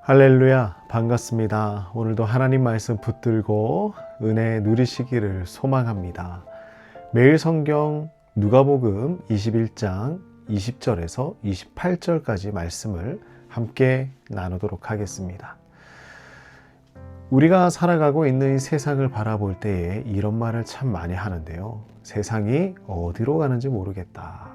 할렐루야, 반갑습니다. 오늘도 하나님 말씀 붙들고 은혜 누리시기를 소망합니다. 매일 성경 누가복음 21장 20절에서 28절까지 말씀을 함께 나누도록 하겠습니다. 우리가 살아가고 있는 이 세상을 바라볼 때에 이런 말을 참 많이 하는데요. 세상이 어디로 가는지 모르겠다.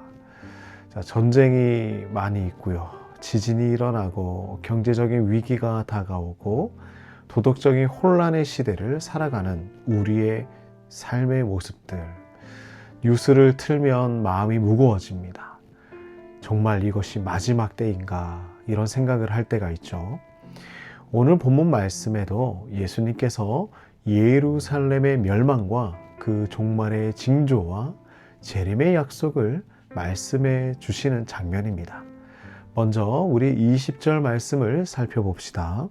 전쟁이 많이 있고요. 지진이 일어나고 경제적인 위기가 다가오고 도덕적인 혼란의 시대를 살아가는 우리의 삶의 모습들. 뉴스를 틀면 마음이 무거워집니다. 정말 이것이 마지막 때인가 이런 생각을 할 때가 있죠. 오늘 본문 말씀에도 예수님께서 예루살렘의 멸망과 그 종말의 징조와 재림의 약속을 말씀해 주시는 장면입니다. 먼저 우리 20절 말씀을 살펴봅시다.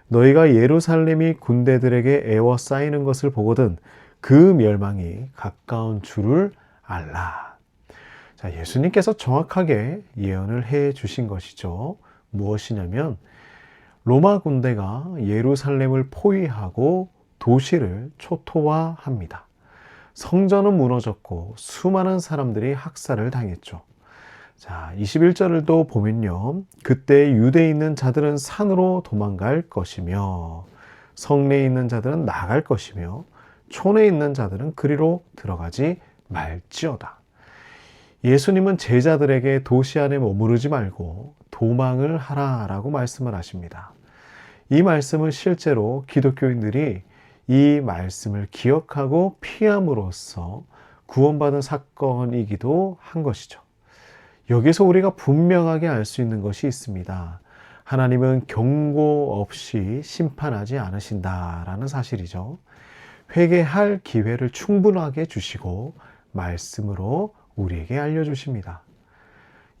너희가 예루살렘이 군대들에게 에워싸이는 것을 보거든 그 멸망이 가까운 줄을 알라. 예수님께서 정확하게 예언을 해 주신 것이죠. 무엇이냐면 로마 군대가 예루살렘을 포위하고 도시를 초토화합니다. 성전은 무너졌고 수많은 사람들이 학살을 당했죠. 21절을 또 보면요. 그때 유대에 있는 자들은 산으로 도망갈 것이며 성내에 있는 자들은 나갈 것이며 촌에 있는 자들은 그리로 들어가지 말지어다. 예수님은 제자들에게 도시 안에 머무르지 말고 도망을 하라라고 말씀을 하십니다. 이 말씀은 실제로 기독교인들이 이 말씀을 기억하고 피함으로써 구원받은 사건이기도 한 것이죠. 여기서 우리가 분명하게 알 수 있는 것이 있습니다. 하나님은 경고 없이 심판하지 않으신다라는 사실이죠. 회개할 기회를 충분하게 주시고 말씀으로 우리에게 알려주십니다.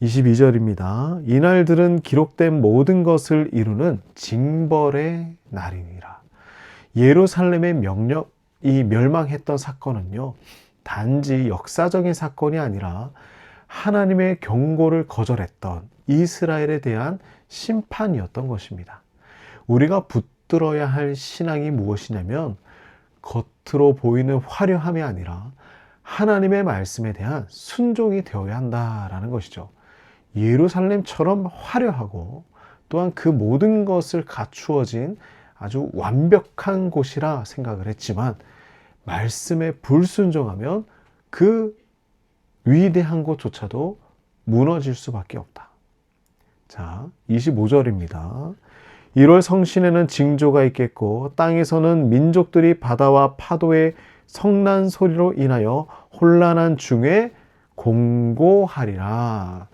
22절입니다. 이날들은 기록된 모든 것을 이루는 징벌의 날이니라. 예루살렘의 이 멸망했던 사건은요, 단지 역사적인 사건이 아니라 하나님의 경고를 거절했던 이스라엘에 대한 심판이었던 것입니다. 우리가 붙들어야 할 신앙이 무엇이냐면 겉으로 보이는 화려함이 아니라 하나님의 말씀에 대한 순종이 되어야 한다라는 것이죠. 예루살렘처럼 화려하고 또한 그 모든 것을 갖추어진 아주 완벽한 곳이라 생각을 했지만 말씀에 불순종하면 그 위대한 곳조차도 무너질 수밖에 없다. 25절입니다. 1월 성신에는 징조가 있겠고 땅에서는 민족들이 바다와 파도의 성난 소리로 인하여 혼란한 중에 공고하리라.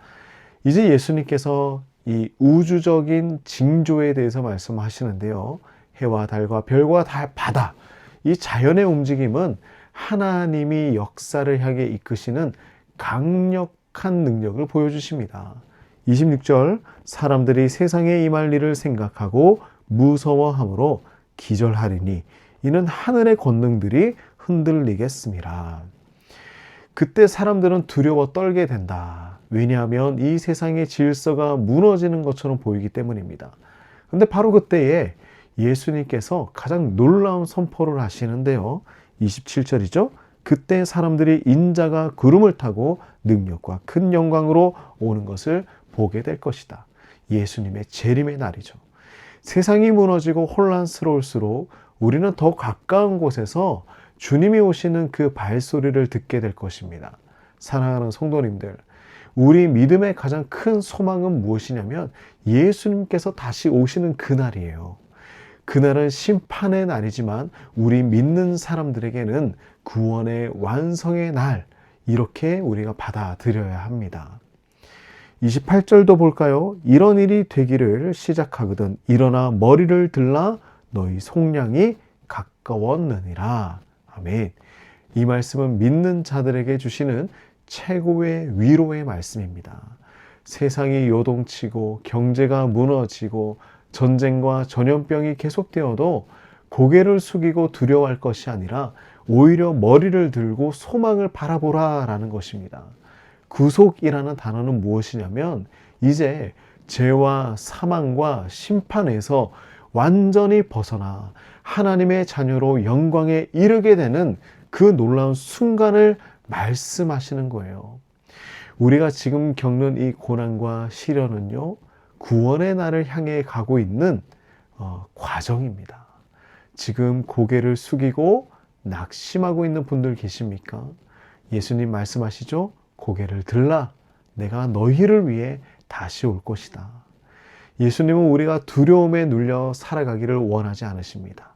이제 예수님께서 이 우주적인 징조에 대해서 말씀하시는데요. 해와 달과 별과 바다, 이 자연의 움직임은 하나님이 역사를 향해 이끄시는 강력한 능력을 보여주십니다. 26절, 사람들이 세상에 임할 일을 생각하고 무서워함으로 기절하리니 이는 하늘의 권능들이 흔들리겠습니다. 그때 사람들은 두려워 떨게 된다. 왜냐하면 이 세상의 질서가 무너지는 것처럼 보이기 때문입니다. 그런데 바로 그때에 예수님께서 가장 놀라운 선포를 하시는데요. 27절이죠. 그때 사람들이 인자가 구름을 타고 능력과 큰 영광으로 오는 것을 보게 될 것이다. 예수님의 재림의 날이죠. 세상이 무너지고 혼란스러울수록 우리는 더 가까운 곳에서 주님이 오시는 그 발소리를 듣게 될 것입니다. 사랑하는 성도님들, 우리 믿음의 가장 큰 소망은 무엇이냐면 예수님께서 다시 오시는 그날이에요. 그날은 심판의 날이지만 우리 믿는 사람들에게는 구원의 완성의 날, 이렇게 우리가 받아들여야 합니다. 28절도 볼까요? 이런 일이 되기를 시작하거든 일어나 머리를 들라 너희 속량이 가까웠느니라. 아멘. 이 말씀은 믿는 자들에게 주시는 최고의 위로의 말씀입니다. 세상이 요동치고 경제가 무너지고 전쟁과 전염병이 계속되어도 고개를 숙이고 두려워할 것이 아니라 오히려 머리를 들고 소망을 바라보라라는 것입니다. 구속이라는 단어는 무엇이냐면 이제 죄와 사망과 심판에서 완전히 벗어나 하나님의 자녀로 영광에 이르게 되는 그 놀라운 순간을 말씀하시는 거예요. 우리가 지금 겪는 이 고난과 시련은요, 구원의 날을 향해 가고 있는 과정입니다. 지금 고개를 숙이고 낙심하고 있는 분들 계십니까? 예수님 말씀하시죠? 고개를 들라. 내가 너희를 위해 다시 올 것이다. 예수님은 우리가 두려움에 눌려 살아가기를 원하지 않으십니다.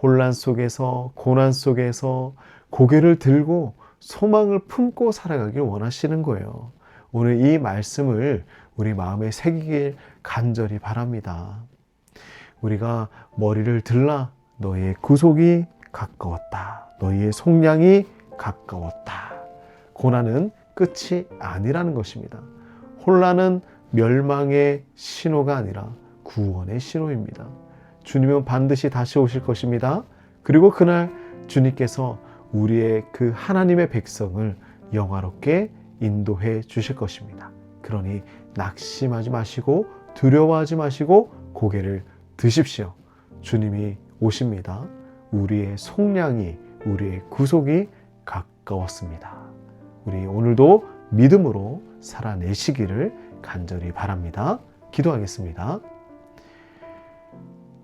혼란 속에서, 고난 속에서 고개를 들고 소망을 품고 살아가길 원하시는 거예요. 오늘 이 말씀을 우리 마음에 새기길 간절히 바랍니다. 우리가 머리를 들라. 너의 구속이 가까웠다. 너희의 속량이 가까웠다. 고난은 끝이 아니라는 것입니다. 혼란은 멸망의 신호가 아니라 구원의 신호입니다. 주님은 반드시 다시 오실 것입니다. 그리고 그날 주님께서 우리의 그 하나님의 백성을 영화롭게 인도해 주실 것입니다. 그러니 낙심하지 마시고 두려워하지 마시고 고개를 드십시오. 주님이 오십니다. 우리의 속량이, 우리의 구속이 가까웠습니다. 우리 오늘도 믿음으로 살아내시기를 간절히 바랍니다. 기도하겠습니다.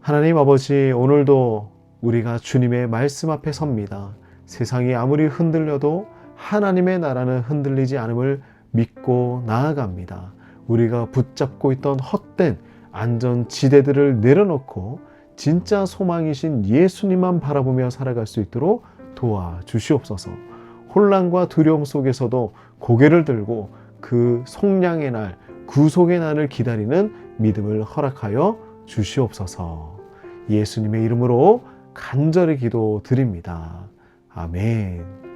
하나님 아버지, 오늘도 우리가 주님의 말씀 앞에 섭니다. 세상이 아무리 흔들려도 하나님의 나라는 흔들리지 않음을 믿고 나아갑니다. 우리가 붙잡고 있던 헛된 안전지대들을 내려놓고 진짜 소망이신 예수님만 바라보며 살아갈 수 있도록 도와주시옵소서. 혼란과 두려움 속에서도 고개를 들고 그 속량의 날, 구속의 날을 기다리는 믿음을 허락하여 주시옵소서. 예수님의 이름으로 간절히 기도드립니다. 아멘.